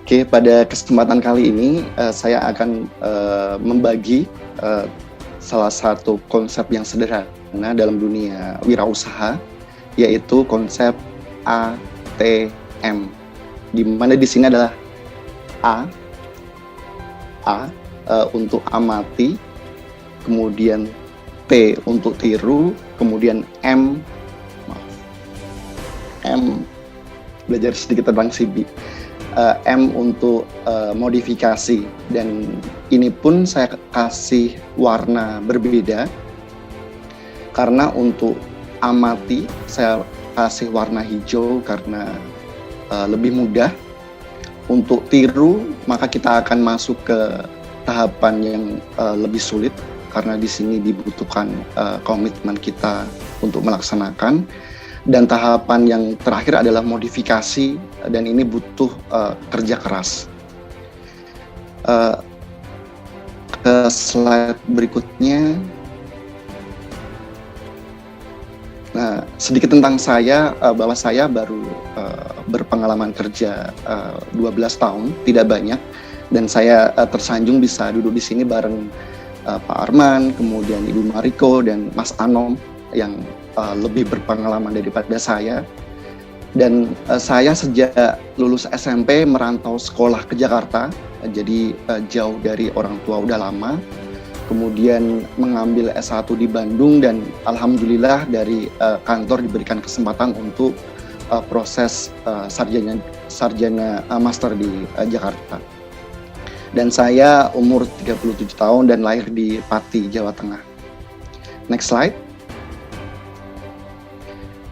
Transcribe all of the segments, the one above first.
Oke, pada kesempatan kali ini saya akan membagi salah satu konsep yang sederhana dalam dunia wirausaha, yaitu konsep ATM. Di mana di sini adalah A untuk amati, kemudian T untuk tiru, kemudian M belajar sedikit tentang CB. M untuk modifikasi, dan ini pun saya kasih warna berbeda karena untuk amati saya kasih warna hijau karena lebih mudah. Untuk tiru maka kita akan masuk ke tahapan yang lebih sulit karena di sini dibutuhkan komitmen kita untuk melaksanakan. Dan tahapan yang terakhir adalah modifikasi, dan ini butuh kerja keras. Ke slide berikutnya. Nah, sedikit tentang saya, bahwa saya baru berpengalaman kerja 12 tahun, tidak banyak, dan saya tersanjung bisa duduk di sini bareng Pak Arman, kemudian Ibu Mariko, dan Mas Anom yang lebih berpengalaman daripada saya. Dan saya sejak lulus SMP merantau sekolah ke Jakarta, jadi jauh dari orang tua udah lama. Kemudian mengambil S1 di Bandung, dan alhamdulillah dari kantor diberikan kesempatan untuk proses sarjana master di Jakarta. Dan saya umur 37 tahun dan lahir di Pati, Jawa Tengah. Next slide.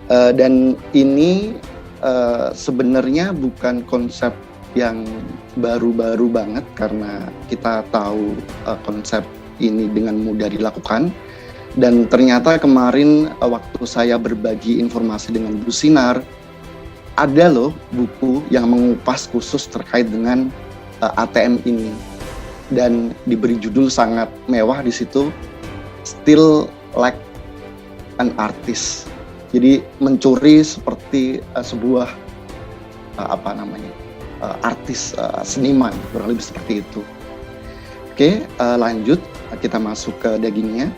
Dan ini sebenarnya bukan konsep yang baru-baru banget, karena kita tahu konsep ini dengan mudah dilakukan. Dan ternyata kemarin waktu saya berbagi informasi dengan Bu Sinar, ada loh buku yang mengupas khusus terkait dengan ATM ini, dan diberi judul sangat mewah di situ, Still Like an Artist. Jadi mencuri seperti sebuah artis, seniman, kurang lebih seperti itu. Oke, lanjut kita masuk ke dagingnya.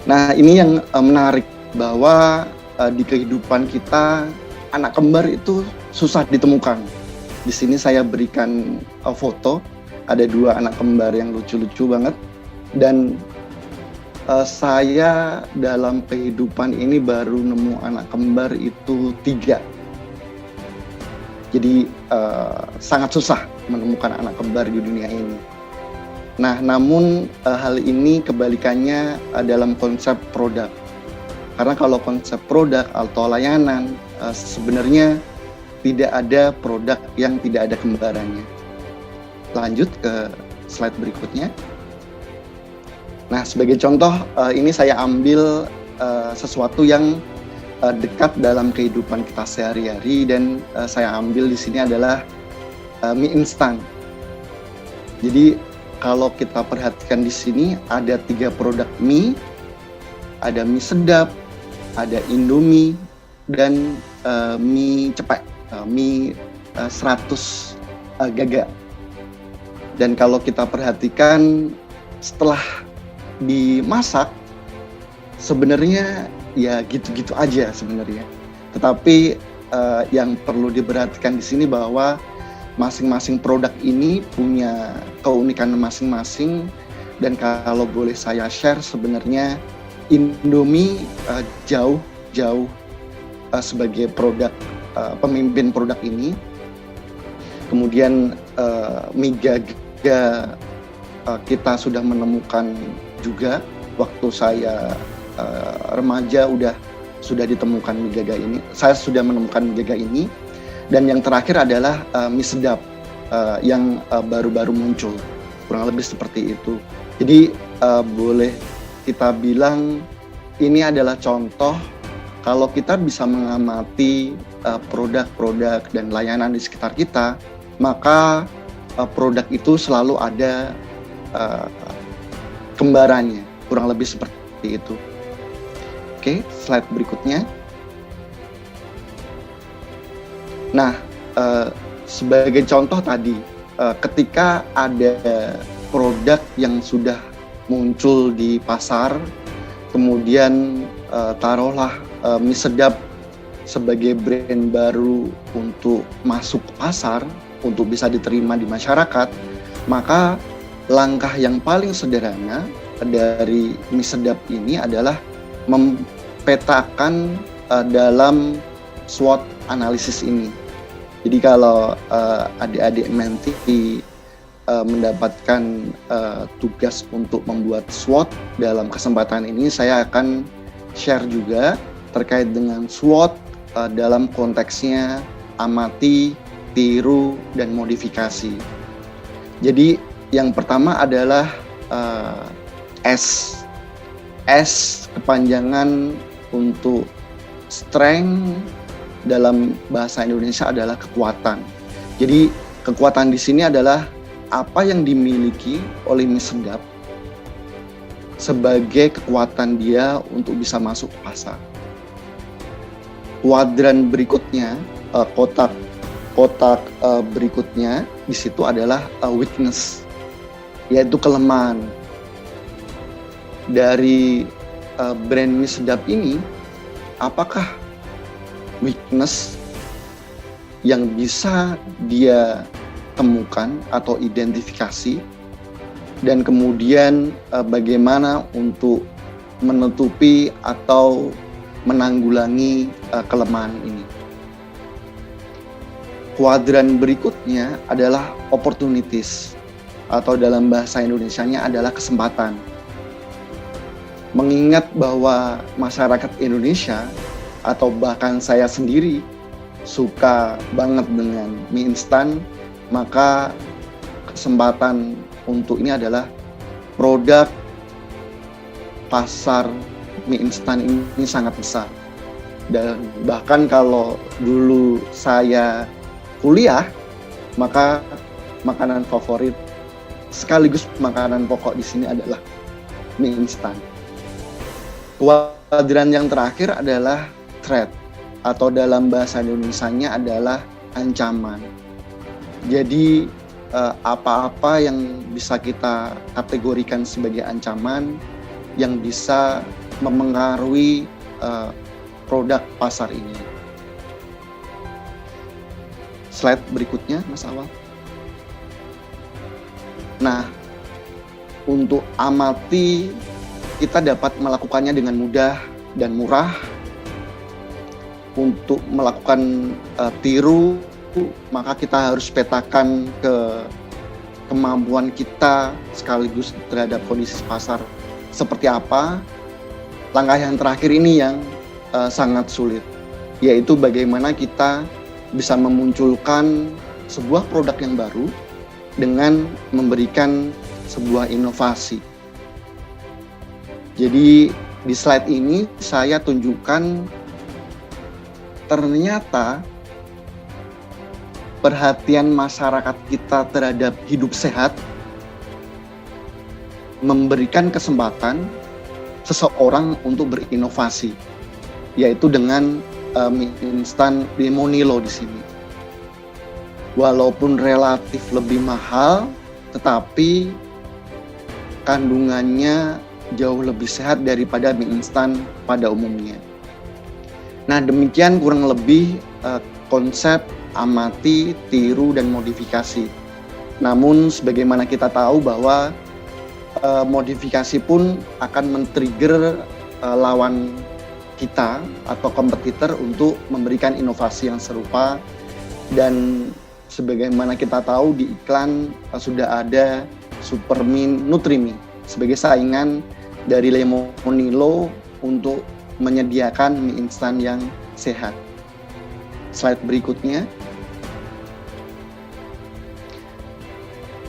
Nah, ini yang menarik, bahwa di kehidupan kita anak kembar itu susah ditemukan. Di sini saya berikan foto, ada 2 anak kembar yang lucu-lucu banget, dan saya dalam kehidupan ini baru nemu anak kembar itu 3. Jadi sangat susah menemukan anak kembar di dunia ini. Nah, namun hal ini kebalikannya dalam konsep produk. Karena kalau konsep produk atau layanan, sebenarnya tidak ada produk yang tidak ada kembarannya. Lanjut ke slide berikutnya. Nah, sebagai contoh, ini saya ambil sesuatu yang dekat dalam kehidupan kita sehari-hari, dan saya ambil di sini adalah mie instan. Jadi kalau kita perhatikan di sini ada 3 produk mie, ada mie sedap, ada Indomie, dan mie cepek, mie 100 gaga. Dan kalau kita perhatikan setelah dimasak, sebenarnya ya gitu-gitu aja sebenarnya. Tetapi yang perlu diperhatikan di sini bahwa masing-masing produk ini punya keunikan masing-masing. Dan kalau boleh saya share, sebenarnya Indomie jauh sebagai produk pemimpin produk ini. Kemudian mie gaga kita sudah menemukan juga, waktu saya remaja sudah ditemukan mie gaga ini. Saya sudah menemukan mie gaga ini. Dan yang terakhir adalah mie sedap yang baru-baru muncul, kurang lebih seperti itu. Jadi boleh kita bilang ini adalah contoh kalau kita bisa mengamati produk-produk dan layanan di sekitar kita, maka produk itu selalu ada kembarannya, kurang lebih seperti itu. Oke, slide berikutnya. Nah, Sebagai contoh tadi, ketika ada produk yang sudah muncul di pasar, kemudian taruhlah mie sedap sebagai brand baru untuk masuk ke pasar, untuk bisa diterima di masyarakat, maka langkah yang paling sederhana dari mie sedap ini adalah mempetakan dalam SWOT analisis ini. Jadi kalau adik-adik Menti mendapatkan tugas untuk membuat SWOT dalam kesempatan ini, saya akan share juga terkait dengan SWOT dalam konteksnya amati, tiru, dan modifikasi. Jadi yang pertama adalah S. S kepanjangan untuk strength dalam bahasa Indonesia adalah kekuatan. Jadi kekuatan di sini adalah apa yang dimiliki oleh mie sedap sebagai kekuatan dia untuk bisa masuk ke pasar. Kuadran berikutnya, kotak berikutnya di situ adalah weakness, yaitu kelemahan dari brand mie sedap ini. Apakah weakness yang bisa dia temukan atau identifikasi, dan kemudian bagaimana untuk menutupi atau menanggulangi kelemahan ini. Kuadran berikutnya adalah opportunities, atau dalam bahasa Indonesianya adalah kesempatan. Mengingat bahwa masyarakat Indonesia atau bahkan saya sendiri suka banget dengan mie instan, maka kesempatan untuk ini adalah produk pasar mie instan ini sangat besar. Dan bahkan kalau dulu saya kuliah, maka makanan favorit sekaligus makanan pokok di sini adalah mie instan. Kuadran yang terakhir adalah threat, atau dalam bahasa Indonesianya adalah ancaman. Jadi apa-apa yang bisa kita kategorikan sebagai ancaman yang bisa memengaruhi produk pasar ini. Slide berikutnya, Mas Awal. Nah, untuk amati, kita dapat melakukannya dengan mudah dan murah. Untuk melakukan tiru, maka kita harus petakan kemampuan kita sekaligus terhadap kondisi pasar seperti apa. Langkah yang terakhir ini yang sangat sulit, yaitu bagaimana kita bisa memunculkan sebuah produk yang baru dengan memberikan sebuah inovasi. Jadi di slide ini saya tunjukkan ternyata perhatian masyarakat kita terhadap hidup sehat memberikan kesempatan seseorang untuk berinovasi, yaitu dengan mie instan Lemonilo di sini. Walaupun relatif lebih mahal, tetapi kandungannya jauh lebih sehat daripada mie instan pada umumnya. Nah, demikian kurang lebih konsep amati, tiru, dan modifikasi. Namun sebagaimana kita tahu bahwa modifikasi pun akan men-trigger lawan kita atau kompetitor untuk memberikan inovasi yang serupa. Dan sebagaimana kita tahu di iklan sudah ada Supermin Nutrimi sebagai saingan dari Lemonilo untuk menyediakan mie instan yang sehat. Slide berikutnya.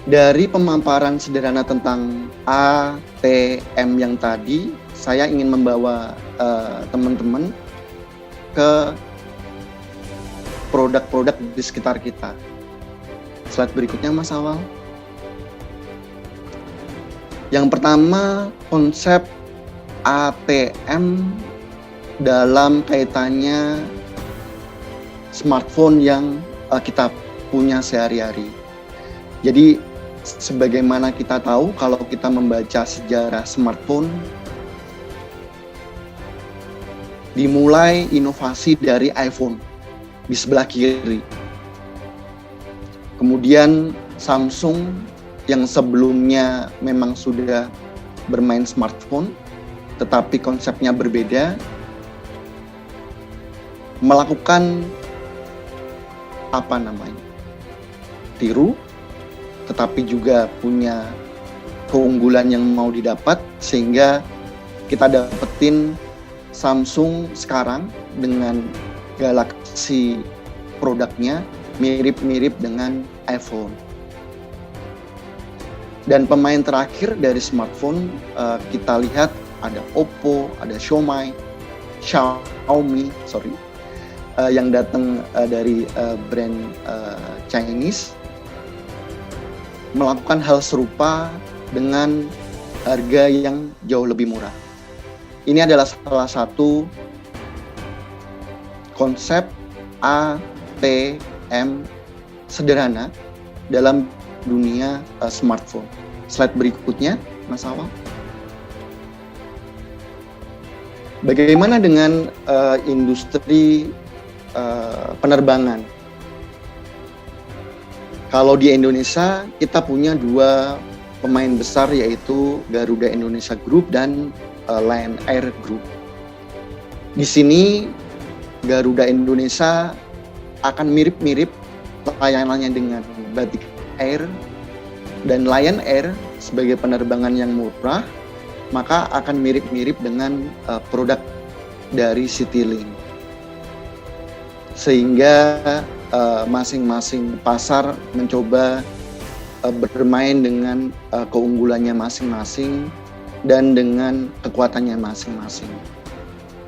Dari pemaparan sederhana tentang ATM yang tadi, saya ingin membawa teman-teman ke produk-produk di sekitar kita. Slide berikutnya, Mas Awal. Yang pertama, konsep ATM dalam kaitannya smartphone yang kita punya sehari-hari. Jadi sebagaimana kita tahu kalau kita membaca sejarah smartphone, dimulai inovasi dari iPhone di sebelah kiri. Kemudian Samsung yang sebelumnya memang sudah bermain smartphone, tetapi konsepnya berbeda, melakukan tiru, tetapi juga punya keunggulan yang mau didapat, sehingga kita dapetin Samsung sekarang dengan Galaxy produknya mirip-mirip dengan iPhone. Dan pemain terakhir dari smartphone kita lihat ada Oppo, ada Xiaomi, yang datang dari brand Chinese, melakukan hal serupa dengan harga yang jauh lebih murah. Ini adalah salah satu konsep ATM sederhana dalam dunia smartphone. Slide berikutnya, Mas Awal. Bagaimana dengan industri penerbangan? Kalau di Indonesia, kita punya dua pemain besar, yaitu Garuda Indonesia Group dan Lion Air Group. Di sini Garuda Indonesia akan mirip-mirip layanannya dengan Batik Air, dan Lion Air sebagai penerbangan yang murah, maka akan mirip-mirip dengan produk dari Citylink. Sehingga masing-masing pasar mencoba bermain dengan keunggulannya masing-masing dan dengan kekuatannya masing-masing.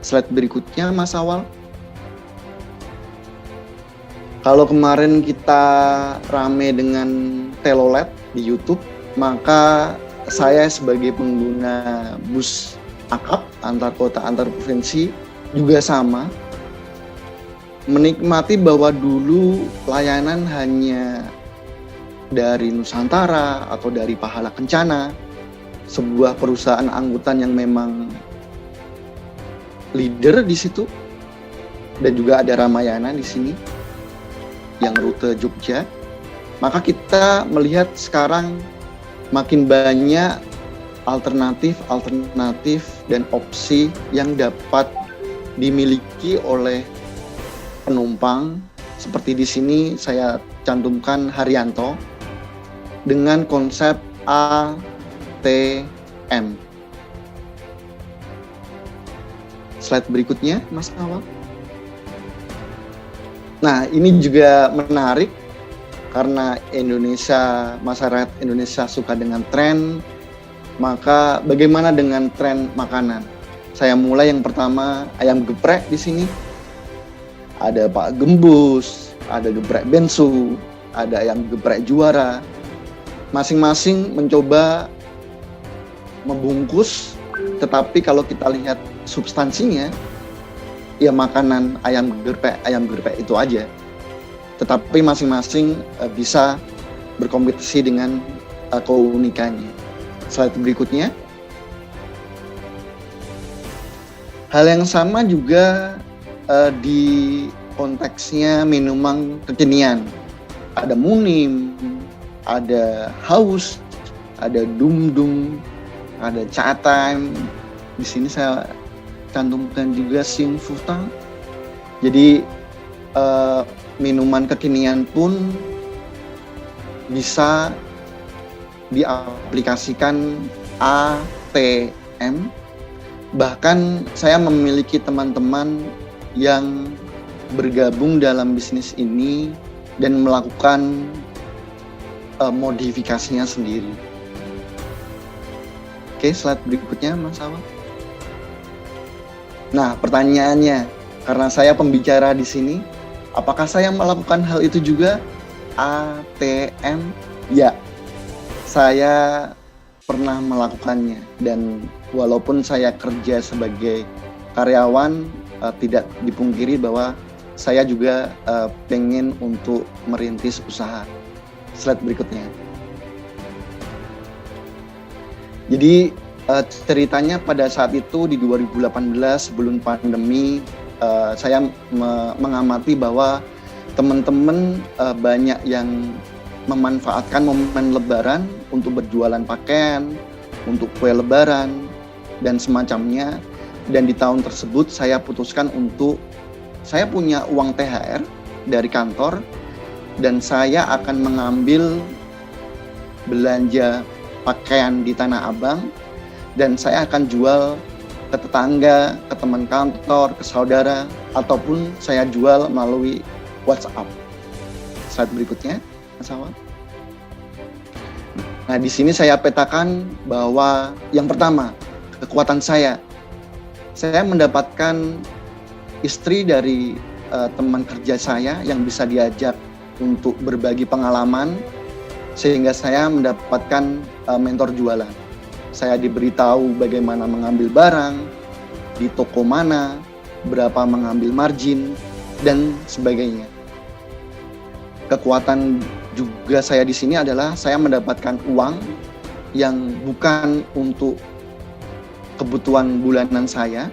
Slide berikutnya, Mas Awal. Kalau kemarin kita rame dengan telolet di YouTube, maka saya sebagai pengguna bus akap antar kota, antar provinsi juga sama, menikmati bahwa dulu layanan hanya dari Nusantara atau dari Pahala Kencana, sebuah perusahaan angkutan yang memang leader di situ, dan juga ada Ramayana di sini yang rute Jogja. Maka kita melihat sekarang makin banyak alternatif dan opsi yang dapat dimiliki oleh penumpang. Seperti di sini saya cantumkan Haryanto dengan konsep ATM. Slide berikutnya, Mas Awal. Nah, ini juga menarik karena masyarakat Indonesia suka dengan tren. Maka bagaimana dengan tren makanan? Saya mulai yang pertama, ayam geprek di sini. Ada Pak Gembus, ada geprek Bensu, ada ayam geprek Juara. Masing-masing mencoba membungkus, tetapi kalau kita lihat substansinya, ya makanan ayam geprek itu aja. Tetapi masing-masing bisa berkompetisi dengan keunikannya. Slide berikutnya. Hal yang sama juga di konteksnya minuman kekinian. Ada Munim, ada Haus, ada Dum, ada Cha Time. Di sini saya cantumkan juga Sing Futang. Jadi minuman kekinian pun bisa diaplikasikan ATM. Bahkan saya memiliki teman-teman yang bergabung dalam bisnis ini dan melakukan modifikasinya sendiri. Oke, slide berikutnya, Mas Awal. Nah, pertanyaannya, karena saya pembicara di sini, apakah saya melakukan hal itu juga? ATM? Ya, saya pernah melakukannya, dan walaupun saya kerja sebagai karyawan, tidak dipungkiri bahwa saya juga pengen untuk merintis usaha. Slide berikutnya. Jadi ceritanya pada saat itu di 2018 sebelum pandemi, saya mengamati bahwa teman-teman banyak yang memanfaatkan momen Lebaran untuk berjualan pakaian, untuk kue Lebaran dan semacamnya. Dan di tahun tersebut saya putuskan untuk, saya punya uang THR dari kantor dan saya akan mengambil belanja pakaian di Tanah Abang dan saya akan jual ke tetangga, ke teman kantor, ke saudara, ataupun saya jual melalui WhatsApp. Slide berikutnya, Mas Awal. Nah, di sini saya petakan bahwa yang pertama, kekuatan saya mendapatkan istri dari teman kerja saya yang bisa diajak untuk berbagi pengalaman, sehingga saya mendapatkan mentor jualan. Saya diberitahu bagaimana mengambil barang, di toko mana, berapa mengambil margin, dan sebagainya. Kekuatan juga saya di sini adalah saya mendapatkan uang yang bukan untuk kebutuhan bulanan saya,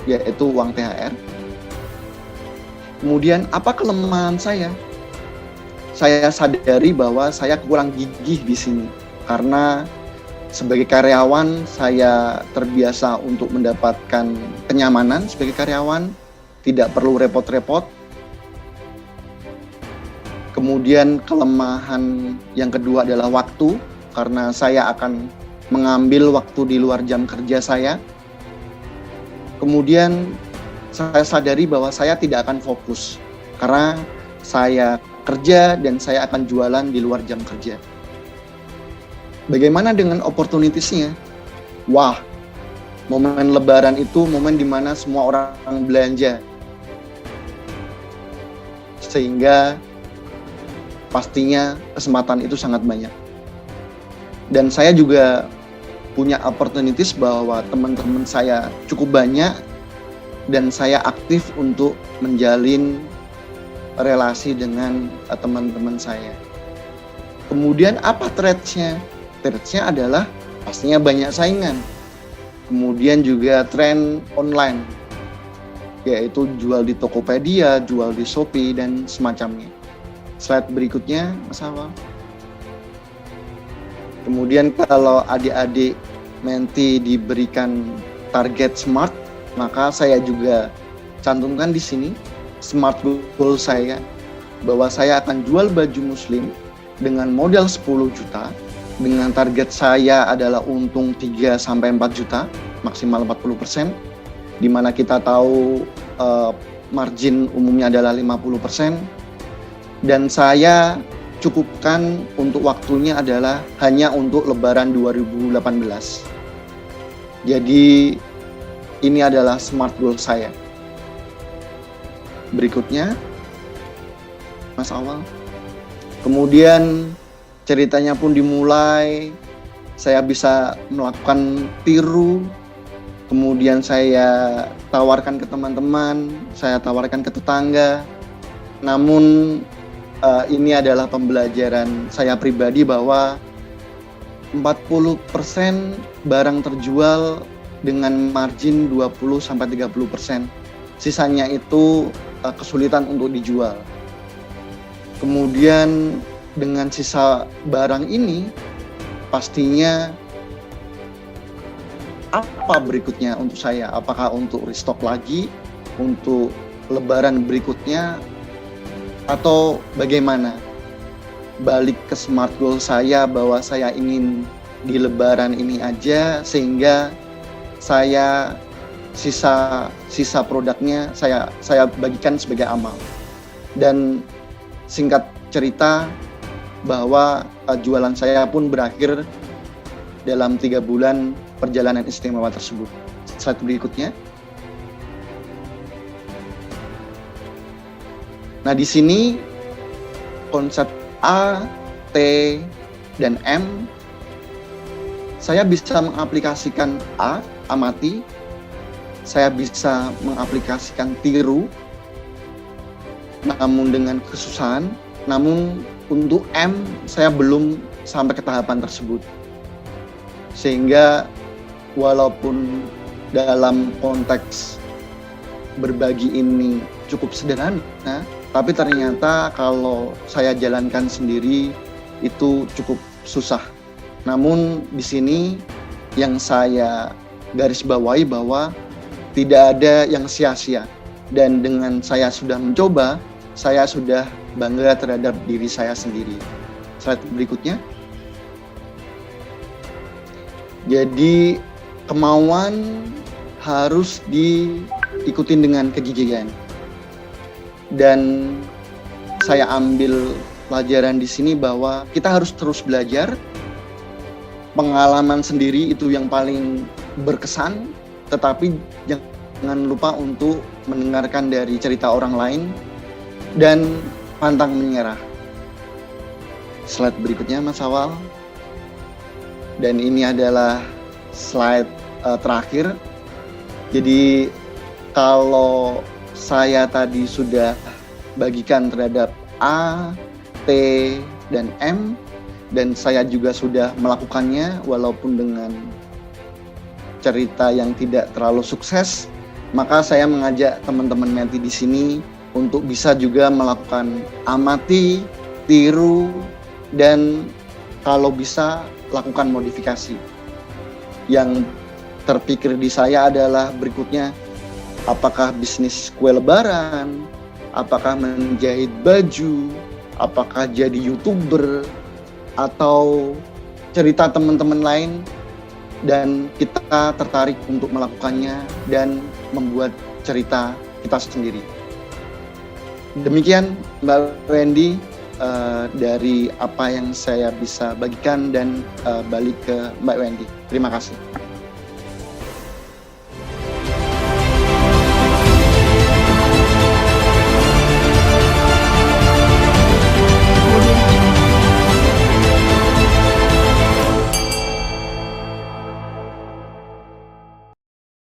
yaitu uang THR. Kemudian apa kelemahan saya? Saya sadari bahwa saya kurang gigih di sini karena sebagai karyawan saya terbiasa untuk mendapatkan kenyamanan sebagai karyawan, tidak perlu repot-repot. Kemudian kelemahan yang kedua adalah waktu, karena saya akan mengambil waktu di luar jam kerja saya. Kemudian saya sadari bahwa saya tidak akan fokus karena saya kerja dan saya akan jualan di luar jam kerja. Bagaimana dengan opportunities-nya? Wah, momen Lebaran itu momen di mana semua orang belanja. Sehingga pastinya kesempatan itu sangat banyak. Dan saya juga punya opportunities bahwa teman-teman saya cukup banyak dan saya aktif untuk menjalin relasi dengan teman-teman saya. Kemudian apa threats-nya? Threats-nya adalah pastinya banyak saingan. Kemudian juga tren online, yaitu jual di Tokopedia, jual di Shopee, dan semacamnya. Slide berikutnya, Mas Awal. Kemudian kalau adik-adik menti diberikan target SMART, maka saya juga cantumkan di sini SMART goal saya, bahwa saya akan jual baju muslim dengan modal 10 juta, dengan target saya adalah untung 3-4 juta, maksimal 40%, di mana kita tahu margin umumnya adalah 50%, dan saya cukupkan untuk waktunya adalah hanya untuk Lebaran 2018. Jadi ini adalah SMART goal saya. Berikutnya, Mas Awal. Kemudian ceritanya pun dimulai, saya bisa melakukan tiru, kemudian saya tawarkan ke teman-teman, saya tawarkan ke tetangga. Namun ini adalah pembelajaran saya pribadi bahwa 40% barang terjual dengan margin 20-30%. Sisanya itu kesulitan untuk dijual. Kemudian dengan sisa barang ini pastinya apa berikutnya untuk saya? Apakah untuk restock lagi untuk Lebaran berikutnya atau bagaimana? Balik ke SMART goal saya bahwa saya ingin di Lebaran ini aja, sehingga saya sisa produknya saya bagikan sebagai amal. Dan singkat cerita bahwa jualan saya pun berakhir dalam 3 bulan perjalanan istimewa tersebut. Slide berikutnya. Nah, di sini konsep A, T, dan M, saya bisa mengaplikasikan A, amati, saya bisa mengaplikasikan tiru, namun dengan kesusahan. Namun untuk M saya belum sampai ke tahapan tersebut. Sehingga walaupun dalam konteks berbagi ini cukup sederhana, tapi ternyata kalau saya jalankan sendiri itu cukup susah. Namun di sini yang saya garis bawahi bahwa tidak ada yang sia-sia. Dan dengan saya sudah mencoba, saya sudah bangga terhadap diri saya sendiri. Slide berikutnya. Jadi kemauan harus diikuti dengan kegigihan. Dan saya ambil pelajaran di sini bahwa kita harus terus belajar. Pengalaman sendiri itu yang paling berkesan, tetapi jangan lupa untuk mendengarkan dari cerita orang lain dan pantang menyerah. Slide berikutnya Mas Awal. Dan ini adalah slide terakhir. Jadi kalau saya tadi sudah bagikan terhadap A, T, dan M, dan saya juga sudah melakukannya walaupun dengan cerita yang tidak terlalu sukses, maka saya mengajak teman-teman Menti di sini untuk bisa juga melakukan amati, tiru, dan kalau bisa lakukan modifikasi. Yang terpikir di saya adalah berikutnya, apakah bisnis kue lebaran, apakah menjahit baju, apakah jadi YouTuber, atau cerita teman-teman lain, dan kita tertarik untuk melakukannya dan membuat cerita kita sendiri. Demikian Mbak Wendy dari apa yang saya bisa bagikan, dan balik ke Mbak Wendy. Terima kasih.